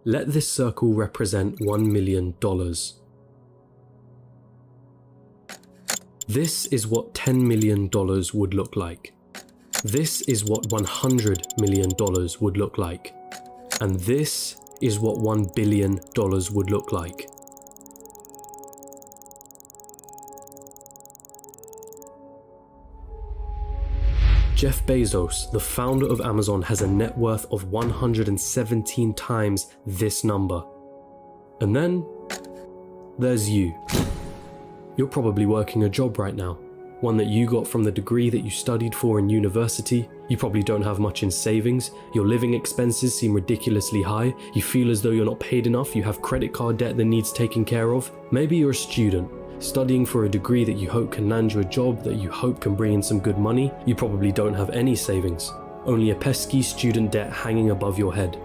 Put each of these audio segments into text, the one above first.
Let this circle represent $1 million. This is what $10 million would look like. This is what $100 million would look like. And this is what $1 billion would look like. Jeff Bezos, the founder of Amazon, has a net worth of 117 times this number. And then there's you. You're probably working a job right now, one that you got from the degree that you studied for in university. You probably don't have much in savings, your living expenses seem ridiculously high, you feel as though you're not paid enough, you have credit card debt that needs taken care of. Maybe you're a student, studying for a degree that you hope can land you a job that you hope can bring in some good money. You probably don't have any savings, only a pesky student debt hanging above your head.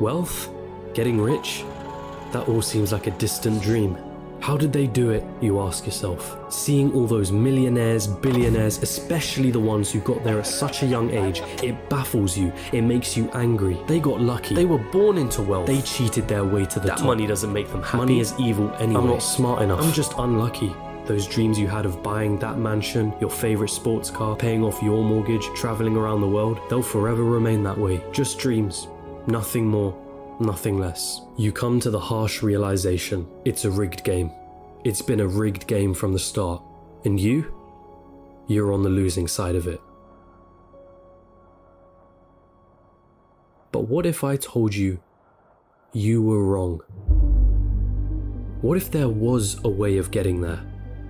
Wealth? Getting rich? That all seems like a distant dream. How did they do it, you ask yourself? Seeing all those millionaires, billionaires, especially the ones who got there at such a young age, it baffles you, it makes you angry. They got lucky, they were born into wealth, they cheated their way to the top. That money doesn't make them happy. Money is evil anyway. I'm not smart enough, I'm just unlucky. Those dreams you had of buying that mansion, your favorite sports car, paying off your mortgage, traveling around the world, they'll forever remain that way. Just dreams, nothing more. Nothing less. You come to the harsh realization, it's a rigged game. It's been a rigged game from the start. And you're on the losing side of it. But what if I told you you were wrong? What if there was a way of getting there?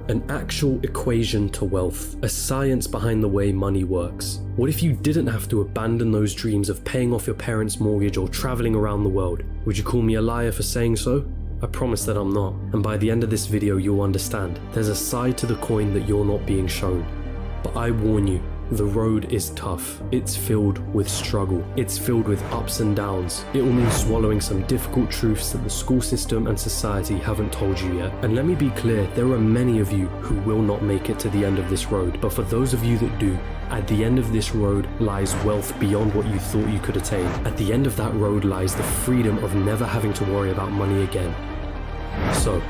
An actual equation to wealth, a science behind the way money works. What if you didn't have to abandon those dreams of paying off your parents' mortgage or traveling around the world? Would you call me a liar for saying so? I promise that I'm not. And by the end of this video, you'll understand. There's a side to the coin that you're not being shown. But I warn you, the road is tough. It's filled with struggle. It's filled with ups and downs. It will mean swallowing some difficult truths that the school system and society haven't told you yet. And let me be clear, there are many of you who will not make it to the end of this road. But for those of you that do, at the end of this road lies wealth beyond what you thought you could attain. At the end of that road lies the freedom of never having to worry about money again. So,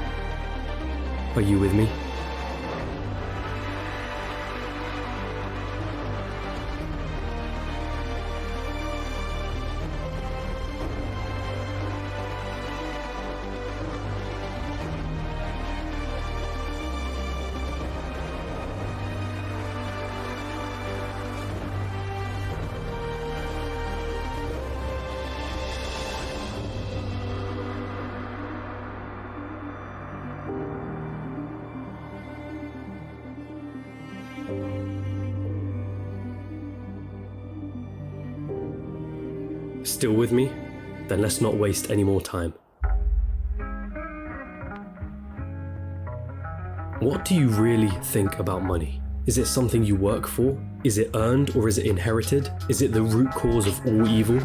are you with me? Still with me? Then let's not waste any more time. What do you really think about money? Is it something you work for? Is it earned or is it inherited? Is it the root cause of all evil?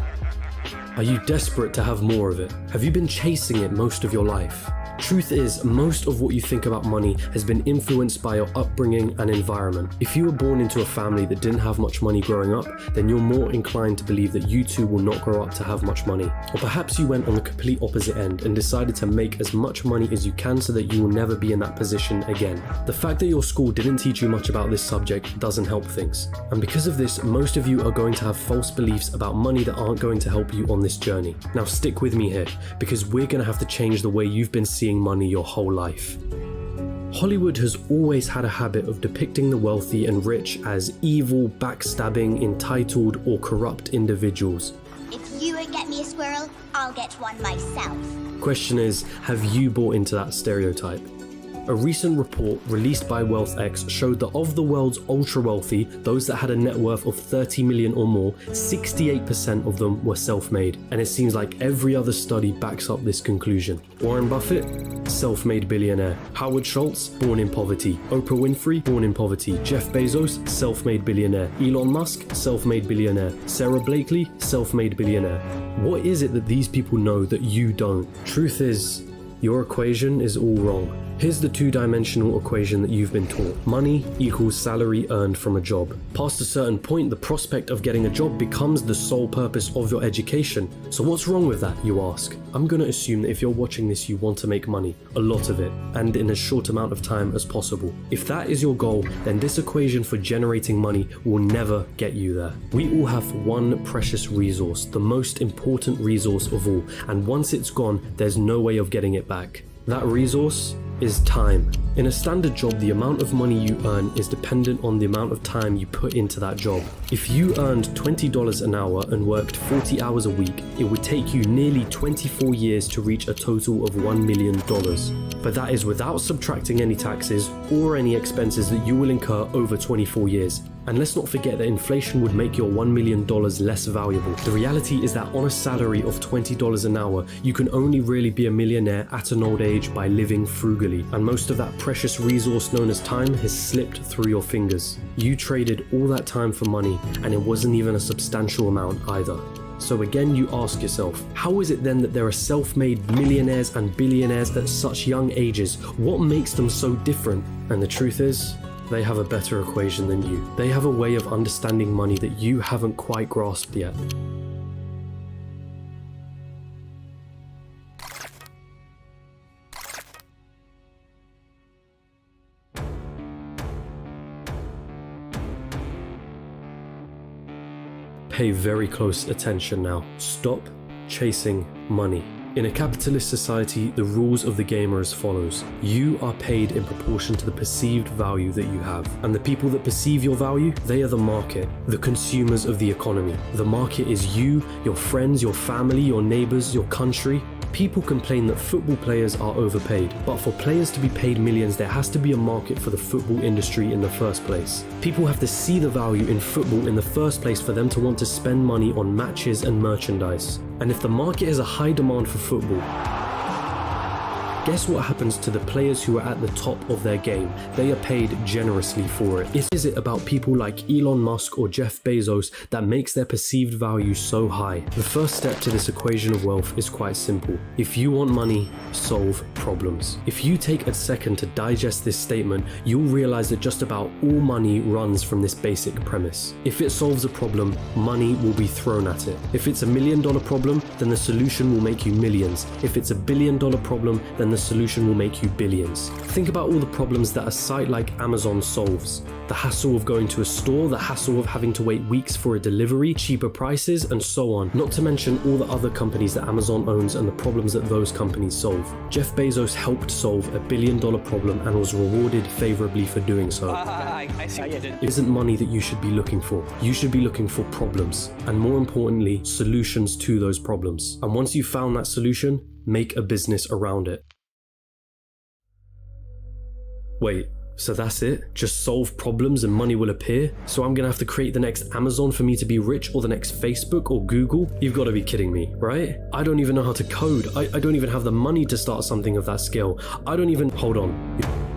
Are you desperate to have more of it? Have you been chasing it most of your life? Truth is, most of what you think about money has been influenced by your upbringing and environment. If you were born into a family that didn't have much money growing up, then you're more inclined to believe that you too will not grow up to have much money. Or perhaps you went on the complete opposite end and decided to make as much money as you can so that you will never be in that position again. The fact that your school didn't teach you much about this subject doesn't help things. And because of this, most of you are going to have false beliefs about money that aren't going to help you on this journey. Now stick with me here, because we're going to have to change the way you've been seeing money your whole life. Hollywood has always had a habit of depicting the wealthy and rich as evil, backstabbing, entitled, or corrupt individuals. If you won't get me a squirrel, I'll get one myself. Question is, have you bought into that stereotype? A recent report released by WealthX showed that of the world's ultra-wealthy, those that had a net worth of 30 million or more, 68% of them were self-made. And it seems like every other study backs up this conclusion. Warren Buffett? Self-made billionaire. Howard Schultz? Born in poverty. Oprah Winfrey? Born in poverty. Jeff Bezos? Self-made billionaire. Elon Musk? Self-made billionaire. Sarah Blakely? Self-made billionaire. What is it that these people know that you don't? Truth is, your equation is all wrong. Here's the two-dimensional equation that you've been taught. Money equals salary earned from a job. Past a certain point, the prospect of getting a job becomes the sole purpose of your education. So what's wrong with that, you ask? I'm gonna assume that if you're watching this, you want to make money, a lot of it, and in as short amount of time as possible. If that is your goal, then this equation for generating money will never get you there. We all have one precious resource, the most important resource of all, and once it's gone, there's no way of getting it back. That resource is time. In a standard job, the amount of money you earn is dependent on the amount of time you put into that job. If you earned $20 an hour and worked 40 hours a week, it would take you nearly 24 years to reach a total of $1 million. But that is without subtracting any taxes or any expenses that you will incur over 24 years. And let's not forget that inflation would make your $1 million less valuable. The reality is that on a salary of $20 an hour, you can only really be a millionaire at an old age by living frugally. And most of that precious resource known as time has slipped through your fingers. You traded all that time for money, and it wasn't even a substantial amount either. So again, you ask yourself, how is it then that there are self-made millionaires and billionaires at such young ages? What makes them so different? And the truth is, they have a better equation than you. They have a way of understanding money that you haven't quite grasped yet. Pay very close attention now. Stop chasing money. In a capitalist society, the rules of the game are as follows. You are paid in proportion to the perceived value that you have. And the people that perceive your value, they are the market, the consumers of the economy. The market is you, your friends, your family, your neighbors, your country. People complain that football players are overpaid, but for players to be paid millions, there has to be a market for the football industry in the first place. People have to see the value in football in the first place for them to want to spend money on matches and merchandise. And if the market has a high demand for football, guess what happens to the players who are at the top of their game? They are paid generously for it. Is it about people like Elon Musk or Jeff Bezos that makes their perceived value so high? The first step to this equation of wealth is quite simple. If you want money, solve problems. If you take a second to digest this statement, you'll realize that just about all money runs from this basic premise. If it solves a problem, money will be thrown at it. If it's $1 million problem, then the solution will make you millions. If it's $1 billion problem, then the solution will make you billions. Think about all the problems that a site like Amazon solves. The hassle of going to a store, the hassle of having to wait weeks for a delivery, cheaper prices, and so on. Not to mention all the other companies that Amazon owns and the problems that those companies solve. Jeff Bezos helped solve $1 billion problem and was rewarded favorably for doing so. I see what you did. It isn't money that you should be looking for. You should be looking for problems, and more importantly, solutions to those problems. And once you've found that solution, make a business around it. Wait, so that's it? Just solve problems and money will appear? So I'm gonna have to create the next Amazon for me to be rich, or the next Facebook or Google? You've gotta be kidding me, right? I don't even know how to code. I don't even have the money to start something of that scale. Hold on.